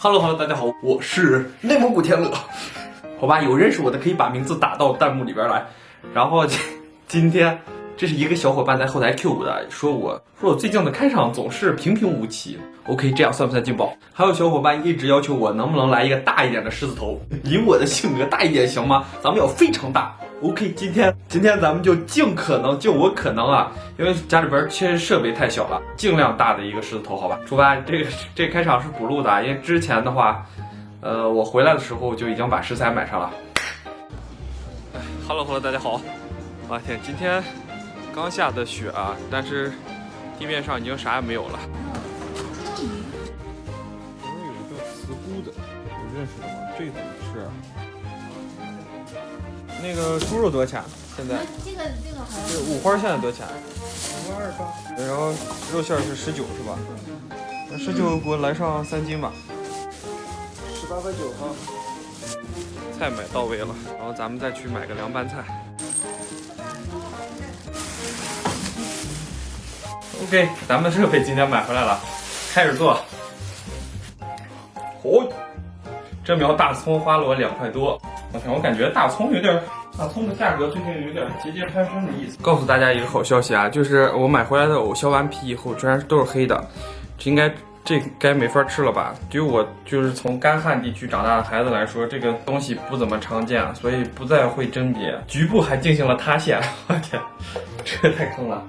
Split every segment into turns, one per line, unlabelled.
Hello， 大家好，我是内蒙古天乐。好吧，有认识我的可以把名字打到弹幕里边来。然后今天这是一个小伙伴在后台 Q 我的，说我最近的开场总是平平无奇。OK， 这样算不算劲爆？还有小伙伴一直要求我能不能来一个大一点的狮子头，以我的性格大一点行吗？咱们要非常大。OK， 今天咱们就尽我可能啊，因为家里边确实设备太小了，尽量大的一个狮子头，好吧？出发，这个开场是补录的，因为之前的话，我回来的时候就已经把食材买上了。Hello， 大家好。我天，今天刚下的雪啊，但是地面上已经啥也没有了。旁边有一个慈菇的，有认识的吗？这个怎么吃啊？那个猪肉多少钱？现在？
这个好像
这五花现在多少钱
28。
然后肉馅是19是吧？那19给我来上3斤吧。
18块9哈。
菜买到位了，然后咱们再去买个凉拌菜。OK， 咱们设备今天买回来了，开始做。哦，这苗大葱花了我2块多。我感觉大葱的价格最近有点节节攀升的意思。告诉大家一个好消息啊，就是我买回来的藕削完皮以后，居然都是黑的，这该没法吃了吧？对于我就是从干旱地区长大的孩子来说，这个东西不怎么常见，所以不再会甄别，局部还进行了塌陷。我天，这太坑了！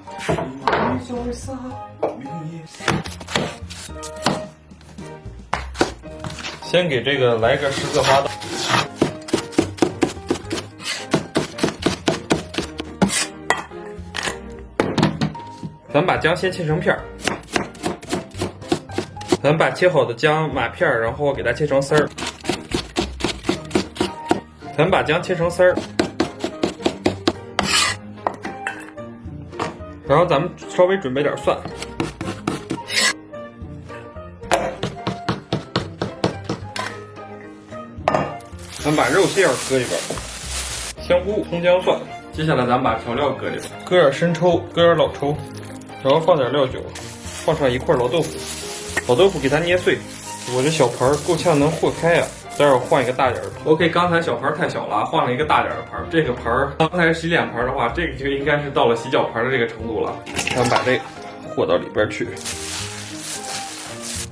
先给这个来个十字花刀。咱们把姜先切成片儿，咱们把切好的姜码片儿，然后给它切成丝儿。咱们把姜切成丝儿，然后咱们稍微准备点蒜，咱们把肉馅搁里边，香菇、葱姜蒜。接下来咱们把调料搁里边，搁点生抽，搁点老抽。然后放点料酒，放上一块老豆腐，老豆腐给它捏碎。我这小盘够呛能和开啊，待会儿换一个大点的。OK， 刚才小盘太小了，换了一个大点的盘。这个盘刚才洗脸盘的话，这个就应该是到了洗脚盘的这个程度了。咱们把这个和到里边去，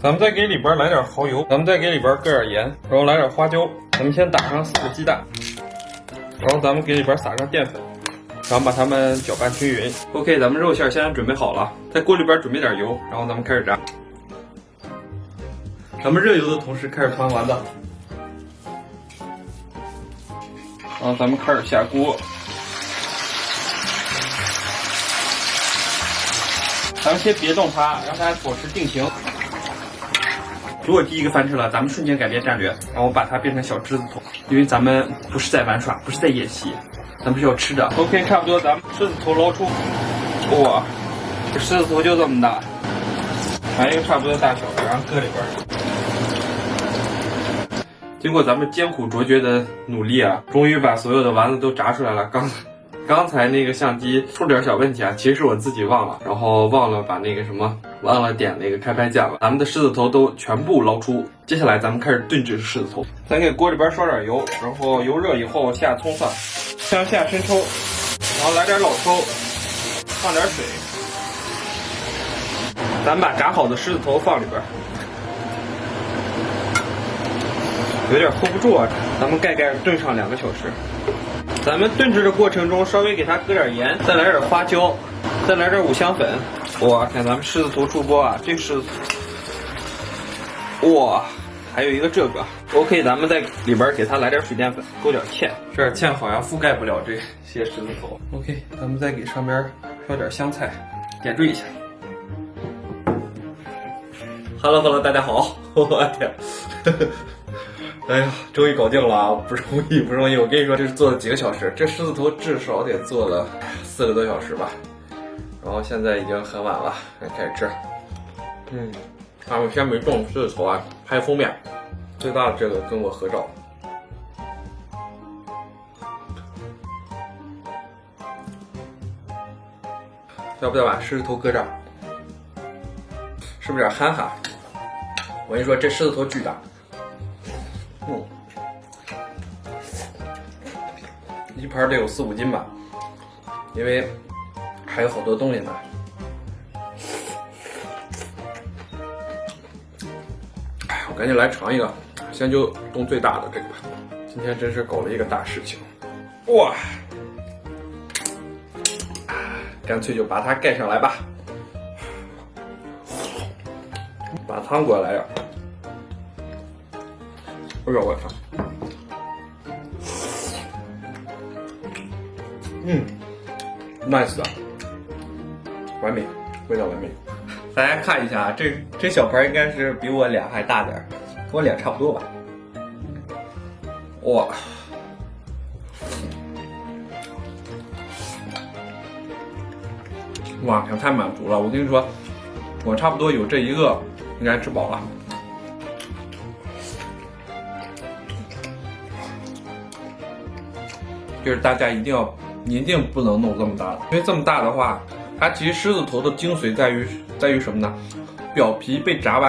咱们再给里边来点蚝油，咱们再给里边搁点盐，然后来点花椒。咱们先打上4个鸡蛋，然后咱们给里边撒上淀粉。然后把它们搅拌均匀。OK， 咱们肉馅先准备好了，在锅里边准备点油，然后咱们开始炸。咱们热油的同时开始团丸子，然后咱们开始下锅。咱们先别动它，让它保持定型。如果第一个翻车了，咱们瞬间改变战略，然后把它变成小狮子头，因为咱们不是在玩耍，不是在演戏。咱们是要吃的。OK， 差不多，咱们狮子头捞出。哇，这狮子头就这么大，买一个差不多大小的，然后搁里边。经过咱们艰苦卓绝的努力啊，终于把所有的丸子都炸出来了。刚才那个相机出点小问题啊，其实是我自己忘了，然后忘了点那个开拍键了。咱们的狮子头都全部捞出，接下来咱们开始炖制狮子头。咱给锅里边烧点油，然后油热以后下葱蒜。香下生抽，然后来点老抽，放点水，咱们把炸好的狮子头放里边，有点 hold 不住啊，咱们盖炖上2个小时。咱们炖制的过程中稍微给它搁点盐，再来点花椒，再来点五香粉。哇，看咱们狮子头出锅啊，这狮子头，哇！还有一个这个 ，OK， 咱们在里边给它来点水淀粉，勾点芡，这点芡好像覆盖不了这些狮子头。OK， 咱们再给上边烧点香菜，点缀一下。Hello， 大家好，我天，哎呀，终于搞定了啊，不容易。我跟你说，这是做了几个小时，这狮子头至少得做了4个多小时吧。然后现在已经很晚了，开始吃。我先没动狮子头啊，拍封面，最大的这个跟我合照。要不要把狮子头搁这儿？是不是有点憨哈？我跟你说，这狮子头巨大，一盘得有4、5斤吧，因为还有好多东西呢。哎，我赶紧来尝一个，先就动最大的这个吧。今天真是搞了一个大事情，哇！干脆就把它盖上来吧。把汤给我来点。哎呦我操！nice 的，完美，味道完美。大家看一下，这小盘应该是比我脸还大点儿，跟我脸差不多吧。哇！哇，这太满足了！我跟你说，我差不多有这一个，应该吃饱了。就是大家一定不能弄这么大的，因为这么大的话，它其实狮子头的精髓在于什么呢？表皮被炸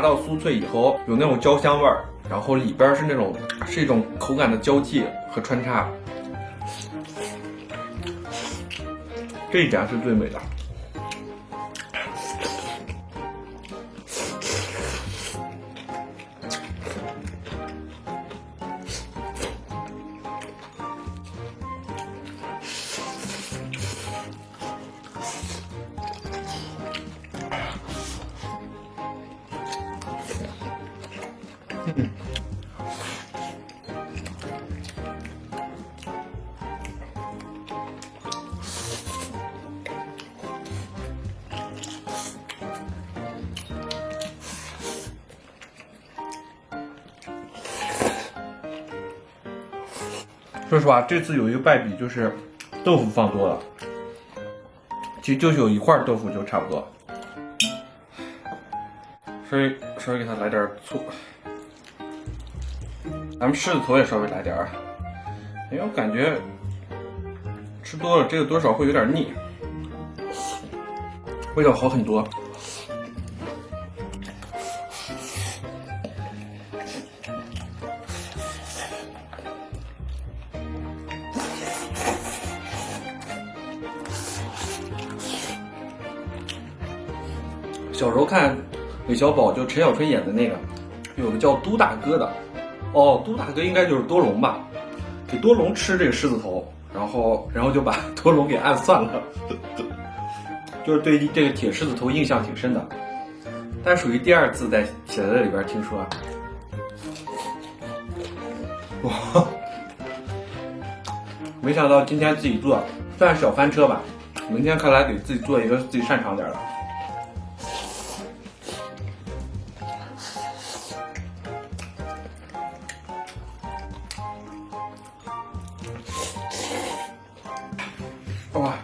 到酥脆以后，有那种焦香味儿，然后里边是一种口感的交替和穿插，这一点是最美的。说实话，这次有一个败笔就是豆腐放多了，其实就是有一块豆腐就差不多。稍微给它来点醋，咱们狮子头也稍微来点儿，因为我感觉吃多了这个多少会有点腻，味道好很多。小时候看韦小宝，就陈小春演的那个，有个叫都大哥的，哦，都大哥应该就是多隆吧，给多隆吃这个狮子头，然后就把多隆给暗算了，就是对这个铁狮子头印象挺深的，但属于第2次在写在这里边听说。哇，没想到今天自己做，算是小翻车吧，明天看来给自己做一个自己擅长点的。哇，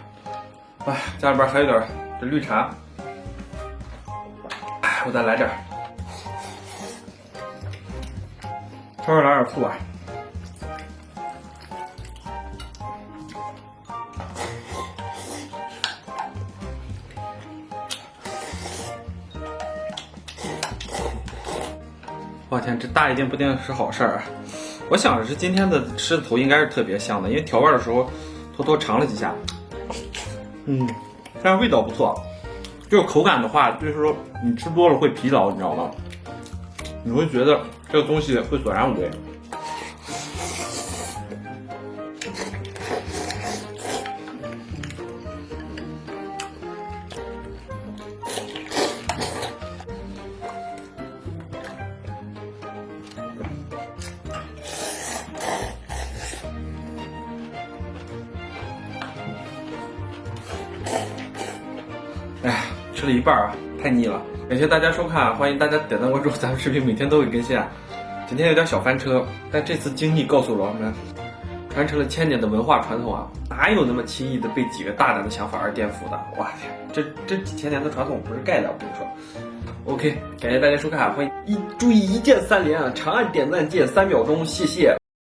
哎，家里边还有点这绿茶，哎，我再来点，稍微来点醋啊。我天，这大一定不定是好事儿啊！我想着是今天的狮子头应该是特别香的，因为调味的时候偷偷尝了几下。但是味道不错，就是口感的话，就是说你吃多了会疲劳，你知道吗？你会觉得这个东西会索然无味。哎呀，吃了一半啊，太腻了！感谢大家收看，欢迎大家点赞关注，咱们视频每天都会更新啊。今天有点小翻车，但这次经历告诉了我们，传承了1000年的文化传统啊，哪有那么轻易的被几个大胆的想法而颠覆的？哇天，这几千年的传统不是盖的，我跟你说。OK， 感谢大家收看，欢迎注意一键3连啊，长按点赞键3秒钟，谢谢。